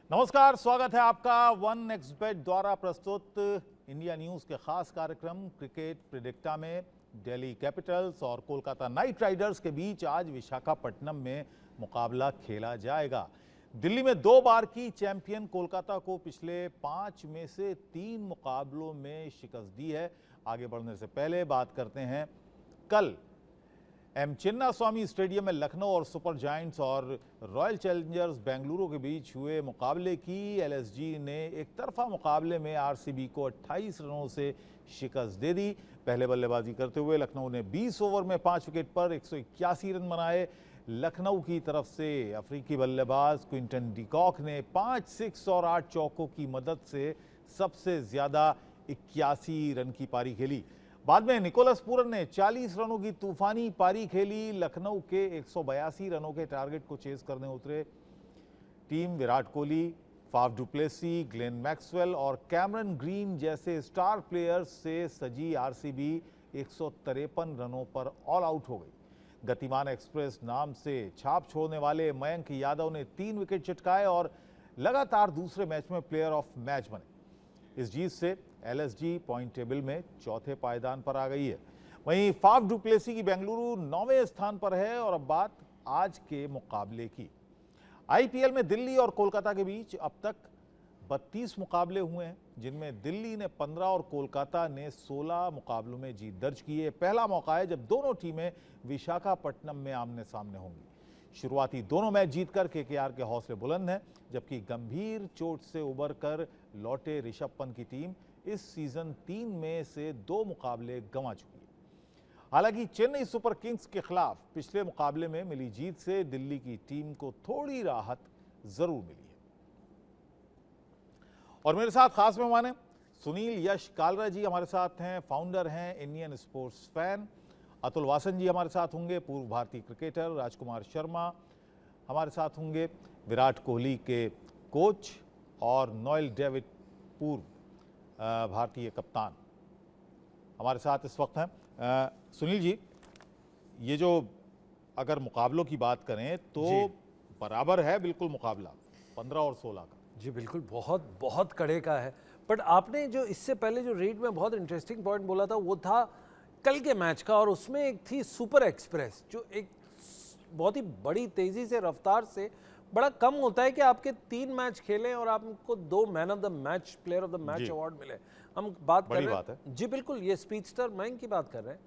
नमस्कार, स्वागत है आपका वन एक्सबेट द्वारा प्रस्तुत इंडिया न्यूज के खास कार्यक्रम क्रिकेट प्रेडिक्टा में दिल्ली कैपिटल्स और कोलकाता नाइट राइडर्स के बीच आज विशाखापट्टनम में मुकाबला खेला जाएगा। दिल्ली में 2 बार की चैंपियन कोलकाता को पिछले 5 में से 3 मुकाबलों में शिकस्त दी है। आगे बढ़ने से पहले बात करते हैं कल एम चिन्नास्वामी स्टेडियम में लखनऊ और सुपर जायंट्स और रॉयल चैलेंजर्स बेंगलुरु के बीच हुए मुकाबले की। एलएसजी ने एक तरफा मुकाबले में आरसीबी को 28 रनों से शिकस्त दे दी। पहले बल्लेबाजी करते हुए लखनऊ ने 20 ओवर में 5 विकेट पर 181 रन बनाए। लखनऊ की तरफ से अफ्रीकी बल्लेबाज क्विंटन डिकॉक ने 5 6 और 8 चौकों की मदद से सबसे ज्यादा 81 रन की पारी खेली। बाद में निकोलस पूरन ने 40 रनों की तूफानी पारी खेली। लखनऊ के 182 रनों के टारगेट को चेस करने उतरे team Virat Kohli, Faf du Plessis, Glenn Maxwell और कैमरन ग्रीन जैसे स्टार प्लेयर्स से सजी आरसीबी 153 रनों पर ऑल आउट हो गई। गतिमान एक्सप्रेस नाम से छाप छोड़ने वाले मयंक यादव ने 3 विकेट चटकाए और लगातार दूसरे मैच में प्लेयर ऑफ मैच बने। इस जीत से एलएसजी पॉइंट टेबल में चौथे पायदान पर आ गई है। वहीं फाफ डुप्लेसी की बेंगलुरु 9वें स्थान पर है। और अब बात आज के मुकाबले की। आईपीएल में दिल्ली और कोलकाता के बीच अब तक 32 मुकाबले हुए हैं, जिनमें दिल्ली ने 15 और कोलकाता ने 16 मुकाबलों में जीत दर्ज की है। पहला मौका है जब दोनों टीमें विशाखापट्टनम में आमने सामने होंगी। शुरुआती दोनों मैच जीतकर केकेआर के हौसले बुलंद हैं, जबकि गंभीर चोट से उबर कर लौटे ऋषभ पंत की टीम इस सीजन 3 में से 2 मुकाबले गंवा चुकी है। हालांकि चेन्नई सुपर किंग्स के खिलाफ पिछले मुकाबले में मिली जीत से दिल्ली की टीम को थोड़ी राहत जरूर मिली है। और मेरे साथ खास मेहमान हैं सुनील यश कालरा जी, हमारे साथ हैं, फाउंडर हैं Indian sports fan. Atul Vasan ji हमारे साथ होंगे, पूर्व भारतीय क्रिकेटर। राजकुमार शर्मा हमारे साथ होंगे, विराट कोहली के कोच। और नोएल डेविड, पूर्व भारतीय कप्तान, हमारे साथ इस वक्त हैं। सुनील जी, ये जो अगर मुकाबलों की बात करें तो बराबर है बिल्कुल मुकाबला 15 और 16 का। जी बिल्कुल, बहुत बहुत कड़े का है। बट आपने जो इससे पहले जो रीड में बहुत इंटरेस्टिंग पॉइंट बोला था वो था कल के मैच का, और उसमें एक थी सुपर एक्सप्रेस, जो एक बहुत ही बड़ी तेजी से रफ्तार से, बड़ा कम होता है कि आपके 3 मैच खेलें और आपको 2 man of the match, player of the match award मिले। हम बात कर रहे हैं जी बिल्कुल, ये स्पीडस्टर मयंक की बात कर रहे हैं।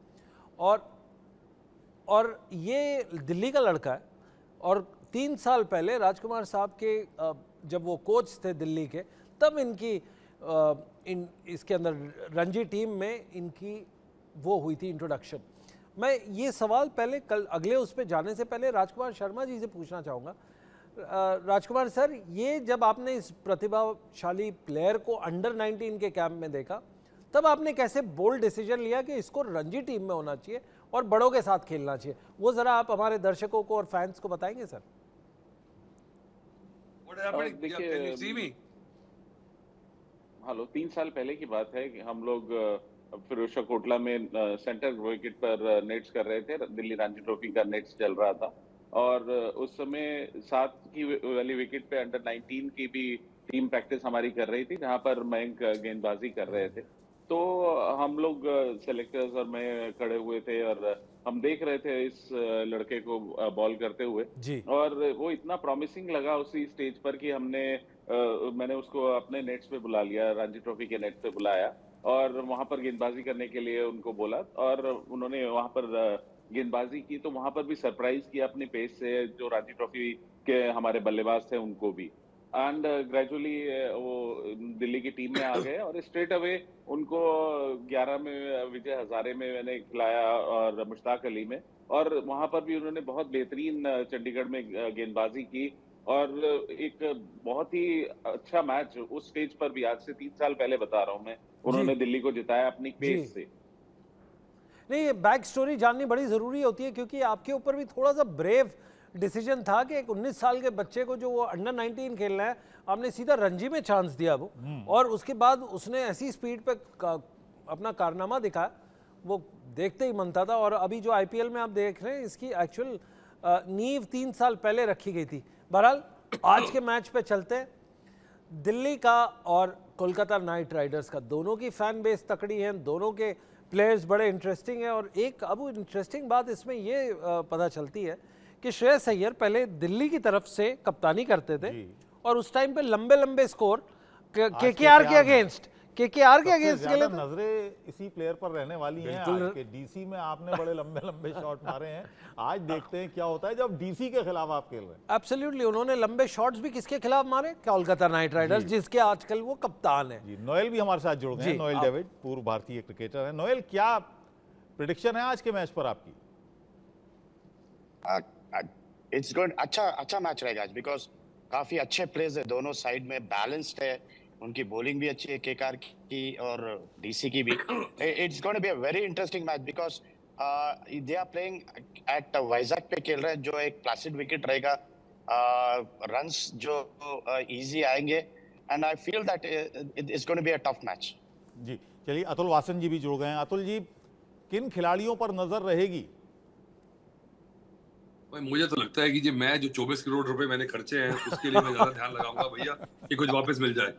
और ये दिल्ली का लड़का है। और 3 साल पहले राजकुमार साहब के जब वो कोच थे दिल्ली के, तब इनकी इसके अंदर रणजी टीम में इनकी वो हुई थी इंट्रोडक्शन। मैं ये सवाल पहले कल अगले उस पर जाने से पहले राजकुमार शर्मा जी से पूछना चाहूँगा। राजकुमार सर, ये जब आपने इस प्रतिभाशाली प्लेयर को अंडर 19 के कैंप में देखा, तब आपने कैसे बोल्ड डिसीजन लिया कि इसको रणजी टीम में होना चाहिए और बड़ों के साथ खेलना चाहिए? वो जरा आप हमारे दर्शकों को और फैंस को बताएंगे सर। हेलो, 3 साल पहले की बात है कि हम लोग फिरोजशाह कोटला में सेंटर विकेट पर नेट्स कर रहे थे। दिल्ली रणजी ट्रॉफी का नेट्स चल रहा था और उस समय 7 की वाली विकेट पे अंडर 19 की भी टीम प्रैक्टिस हमारी कर रही थी, जहां पर मयंक गेंदबाजी कर रहे थे। तो हम लोग सेलेक्टर्स और मैं खड़े हुए थे और हम देख रहे थे इस लड़के को बॉल करते हुए जी। और वो इतना प्रॉमिसिंग लगा उसी स्टेज पर कि मैंने उसको अपने नेट्स पे बुला लिया, रणजी ट्रॉफी के नेट्स पे बुलाया और वहां पर गेंदबाजी करने के लिए उनको बोला और उन्होंने वहां पर गेंदबाजी की। तो वहां पर भी सरप्राइज किया अपनी पेस से, जो रणजी ट्रॉफी के हमारे बल्लेबाज थे उनको भी। एंड ग्रेजुअली वो दिल्ली की टीम में आ गए और स्ट्रेट अवे उनको 11 में विजय हजारे में मैंने खिलाया और मुश्ताक अली में, और वहां पर भी उन्होंने बहुत बेहतरीन चंडीगढ़ में गेंदबाजी की और एक बहुत ही अच्छा मैच उस स्टेज पर भी, आज से 3 साल पहले बता रहा हूं मैं, उन्होंने दिल्ली को जिताया अपनी पेस से। नहीं, ये बैक स्टोरी जाननी बड़ी जरूरी होती है, क्योंकि आपके ऊपर भी थोड़ा सा ब्रेव डिसीजन था कि एक 19 साल के बच्चे को जो वो अंडर 19 खेलना है, आपने सीधा रणजी में चांस दिया वो, और उसके बाद उसने ऐसी स्पीड पे अपना कारनामा दिखाया, वो देखते ही मनता था। और अभी जो आईपीएल में आप देख रहे हैं, इसकी एक्चुअल नींव 3 साल पहले रखी गई थी। बहरहाल आज के मैच पे चलते हैं। दिल्ली का और कोलकाता नाइट राइडर्स का दोनों की फैन बेस तकड़ी है, दोनों के प्लेयर्स बड़े इंटरेस्टिंग हैं। और एक अब इंटरेस्टिंग बात इसमें ये पता चलती है कि श्रेयस अय्यर पहले दिल्ली की तरफ से कप्तानी करते थे और उस टाइम पे लंबे लंबे स्कोर केकेआर के अगेंस्ट खेले थे। नजरें इसी प्लेयर पर रहने वाली हैं। आज के डीसी में आपने बड़े लंबे लंबे शॉट मारे हैं, आज देखते हैं क्या होता है जब डीसी के खिलाफ आप खेल रहे हैं। एब्सोल्युटली, उन्होंने लंबे शॉट्स भी किसके खिलाफ मारे? कोलकाता नाइट राइडर्स, जिसके आजकल वो कप्तान है। जी, नोएल भी हमारे साथ जुड़ गए हैं। नोएल डेविड पूर्व भारतीय क्रिकेटर है। नोएल, क्या प्रेडिक्शन है आज के मैच पर आपकी? इट्स गुड, अच्छा मैच रहेगा आज, बिकॉज काफी अच्छे प्लेयर्स है दोनों साइड में, बैलेंस्ड है, उनकी बॉलिंग भी अच्छी है केकेआर की और डीसी की भी। It's going to be a very interesting match because they are playing at Vizag पे खेल रहे हैं, जो एक प्लासिड विकेट रहेगा, रन्स जो इजी आएंगे, and I feel that it's going to be a tough match. जी चलिए, अतुल वासन जी भी जुड़ गए हैं। अतुल जी, किन खिलाड़ियों पर नजर रहेगी? मुझे तो लगता है कि जो मैं 24 करोड़ रुपए मैंने खर्चे हैं उसके लिए मैं ज्यादा ध्यान लगाऊंगा भैया कि कुछ वापस मिल जाए,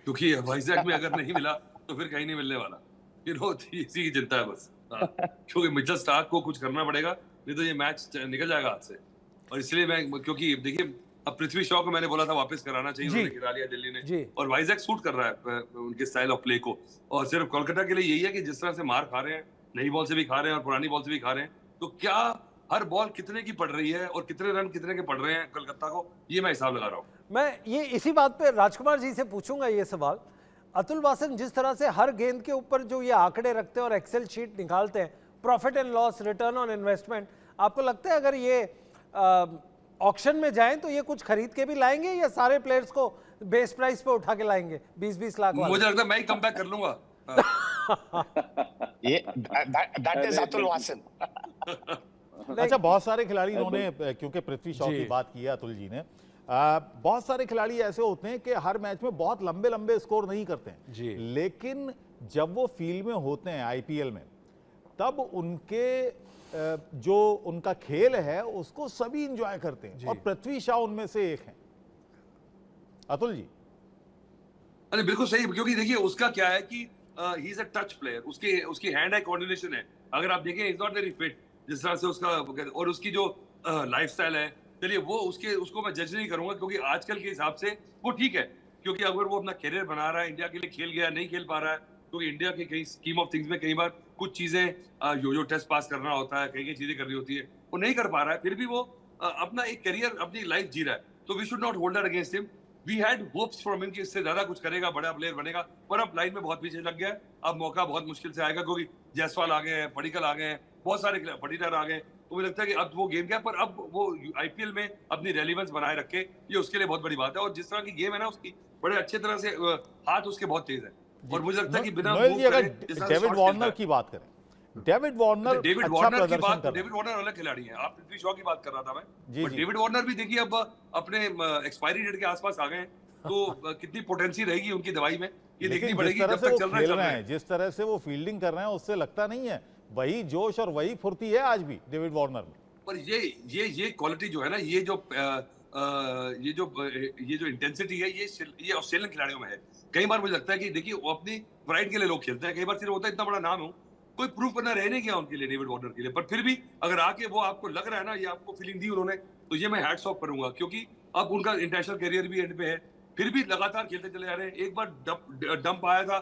क्योंकि वाइजैक में अगर नहीं मिला तो फिर कहीं नहीं मिलने वाला। इसी की चिंता है बस। क्योंकि मिचेल स्टार्क को कुछ करना पड़ेगा, नहीं तो ये मैच निकल जाएगा हाथ से। और इसलिए मैं, क्योंकि देखिए अब पृथ्वी शॉ को मैंने बोला था वापस कराना चाहिए, उन्होंने गिरा लिया दिल्ली ने, और वाइजैक सूट कर रहा है उनके स्टाइल ऑफ प्ले को। और सिर्फ कोलकाता के लिए यही है कि जिस तरह से मार खा रहे हैं, नई बॉल से भी खा रहे हैं और पुरानी बॉल से भी खा रहे हैं, तो क्या हर बॉल कितने की पड़ रही है और कितने रन कितने के पड़ रहे हैं कोलकाता को, ये मैं हिसाब लगा रहा हूँ। मैं ये इसी बात पे राजकुमार जी से पूछूंगा ये सवाल। अतुल वासन, जिस तरह से हर गेंद के ऊपर जो ये आंकड़े रखते हैं और एक्सेल शीट निकालते हैं, profit and loss, return on investment, आपको लगता है अगर ये ऑक्शन में जाएं तो ये कुछ खरीद के भी लाएंगे या सारे प्लेयर्स को बेस प्राइस पे उठा के लाएंगे 20-20 लाख वाले? मुझे लगता है मैं ही कम बैक कर लूंगा। ये दैट इज अतुल वासन। अच्छा, बहुत सारे खिलाड़ी इन्होंने, क्योंकि पृथ्वी शॉ की बात की है अतुल जी ने, बहुत सारे खिलाड़ी ऐसे होते हैं कि हर मैच में बहुत लंबे लंबे स्कोर नहीं करते हैं जी, लेकिन जब वो फील्ड में होते हैं आईपीएल में, तब उनके जो उनका खेल है उसको सभी इंजॉय करते हैं, और पृथ्वी शॉ उनमें से एक है। अतुल जी? अरे बिल्कुल सही, क्योंकि देखिए उसका क्या है कि he is a touch player, उसकी हैंड आई कोऑर्डिनेशन है। अगर आप देखें, इज नॉट वेरी फिट जिस तरह से उसका, और उसकी जो लाइफस्टाइल है, चलिए वो उसको मैं जज नहीं करूंगा, क्योंकि आजकल के हिसाब से वो ठीक है, क्योंकि अगर वो अपना करियर बना रहा है, इंडिया के लिए खेल गया, नहीं खेल पा रहा है, क्योंकि इंडिया के कई स्कीम ऑफ थिंग्स में कई बार कुछ चीजें जो टेस्ट पास करना होता है, कई चीजें करनी होती है, वो नहीं कर पा रहा है, फिर भी वो अपना एक करियर, अपनी लाइफ जी रहा है, तो we should not hold that against him. We had hopes from him कि इससे ज्यादा कुछ करेगा, बड़ा प्लेयर बनेगा, पर अब लाइन में बहुत पीछे लग गया। अब मौका बहुत मुश्किल से आएगा, क्योंकि जायसवाल आ गए हैं, पडिक्कल आ गए हैं, बहुत सारे पटीदार आ गए, तो मुझे लगता है कि अब वो गेम क्या, पर अब वो आईपीएल में अपनी रेलेवेंस बनाए रखे, ये उसके लिए बहुत बड़ी बात है। और जिस तरह की गेम है ना उसकी, बड़े अच्छे तरह से हाथ उसके बहुत तेज है, और मुझे लगता है कि बिना नोएल जी, अगर डेविड वार्नर की बात करें, डेविड वार्नर अलग खिलाड़ी है। आप पृथ्वी शॉ की बात कर रहा था मैं, और डेविड वार्नर भी देखिए अब अपने एक्सपायरी डेट के आसपास आ गए, तो कितनी पोटेंसी रहेगी उनकी दवाई में, ये देखनी पड़ेगी जब तक चल रहा है। जिस तरह से वो फील्डिंग कर रहे हैं उससे लगता नहीं है वही जोश और वही फुर्ती है आज भी डेविड वार्नर में। पर ये क्वालिटी जो है ना, ये जो इंटेंसिटी है, ये ऑस्ट्रेलियन खिलाड़ियों में है। कई बार मुझे लगता है कि देखिए वो अपनी प्राइड के लिए लोग खेलते हैं, कई बार सिर्फ होता है इतना बड़ा नाम हो, कोई प्रूफ करना रह नहीं गया उनके लिए, डेविड वार्नर के लिए, पर फिर भी अगर आके वो आपको लग रहा है ना, ये आपको फीलिंग दी उन्होंने, तो ये मैं हैट्स ऑफ करूंगा, क्योंकि अब उनका इंटरनेशनल करियर भी एंड पे है, फिर भी लगातार खेलते चले जा रहे हैं। एक बार डंप आया था,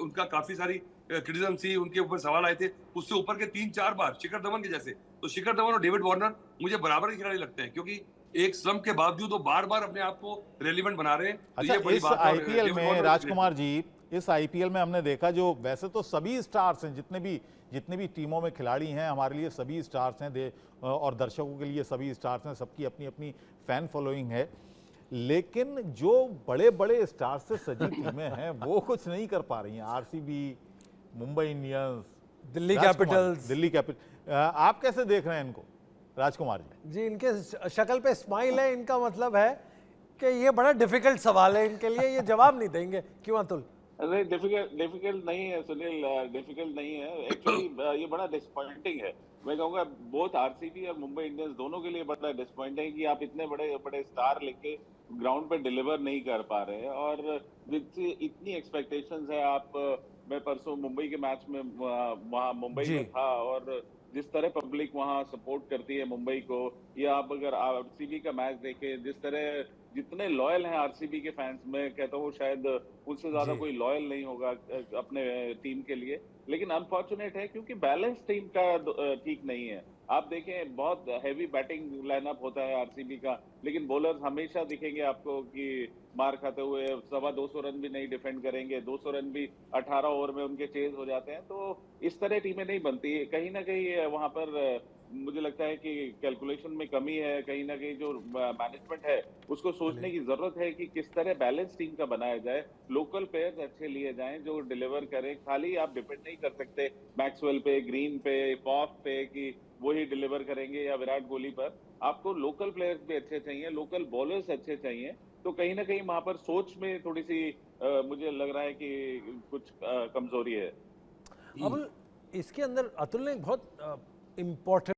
उनका काफी सारी क्रिटिसिज्म थी, उनके ऊपर सवाल आए थे, उससे ऊपर के 3-4 बार शिखर धवन के जैसे, तो शिखर धवन और डेविड वार्नर मुझे बराबर के खिलाड़ी लगते हैं, क्योंकि एक स्लम्प के बावजूद वो बार बार अपने आप को रेलिवेंट बना रहे हैं। अच्छा, इस आईपीएल में राजकुमार जी, इस आईपीएल में हमने देखा, जो वैसे तो सभी स्टार्स हैं, जितने भी टीमों में खिलाड़ी हैं, हमारे लिए सभी स्टार्स हैं, और दर्शकों के लिए सभी स्टार्स हैं, सबकी अपनी अपनी फैन फॉलोइंग है, लेकिन जो बड़े बड़े स्टार्स से सजी टीमें हैं वो कुछ नहीं कर पा रही हैं। RCB, Mumbai Indians, Delhi capital, आप कैसे देख रहे हैं इनको राजकुमार जी? जी, इनके शक्ल पे स्माइल है, इनका मतलब है कि ये बड़ा डिफिकल्ट सवाल है इनके लिए, ये जवाब नहीं देंगे, क्यों अतुल? नहीं, डिफिकल्ट नहीं है सुनील, डिफिकल्ट नहीं है एक्चुअली, ये बड़ा डिसअपॉइंटिंग है। मैं कहूँगा बोथ आरसीबी और मुंबई इंडियंस दोनों के लिए बड़ा डिसअपॉइंट है कि आप इतने बड़े बड़े स्टार लेके ग्राउंड पे डिलीवर नहीं कर पा रहे हैं। और जितनी इतनी एक्सपेक्टेशंस है आप, मैं परसों मुंबई के मैच में वहाँ मुंबई जी। में था, और जिस तरह पब्लिक वहाँ सपोर्ट करती है मुंबई को, या आप अगर आरसीबी का मैच देखें, जिस तरह जितने लॉयल हैं आरसीबी के फैंस, मैं कहता हूँ शायद उनसे ज्यादा जी। कोई लॉयल नहीं होगा अपने टीम के लिए। लेकिन अनफॉर्चुनेट है क्योंकि बैलेंस टीम का ठीक नहीं है। आप देखें बहुत हैवी बैटिंग लाइनअप होता है आरसीबी का, लेकिन बॉलर्स हमेशा दिखेंगे आपको कि मार खाते हुए 250 रन भी नहीं डिफेंड करेंगे, 200 रन भी 18 ओवर में उनके चेज हो जाते हैं। तो इस तरह टीमें नहीं बनती। कहीं ना कहीं वहां पर मुझे लगता है कि कैलकुलेशन में कमी है। कहीं ना कहीं जो मैनेजमेंट है उसको सोचने की जरूरत है कि किस तरह बैलेंस टीम का बनाया जाए, लोकल प्लेयर्स अच्छे लिए जाएं जो डिलीवर करें। खाली आप डिपेंड नहीं कर सकते मैक्सवेल पे, ग्रीन पे, फॉफ पे कि वही डिलीवर करेंगे, या विराट कोहली पर। आपको लोकल प्लेयर्स भी अच्छे चाहिए, लोकल बॉलर्स अच्छे चाहिए। तो कहीं ना कहीं वहां पर सोच में थोड़ी सी मुझे लग रहा है कि कुछ कमजोरी है। अब इसके अंदर अतुल ने एक बहुत इम्पोर्टेंट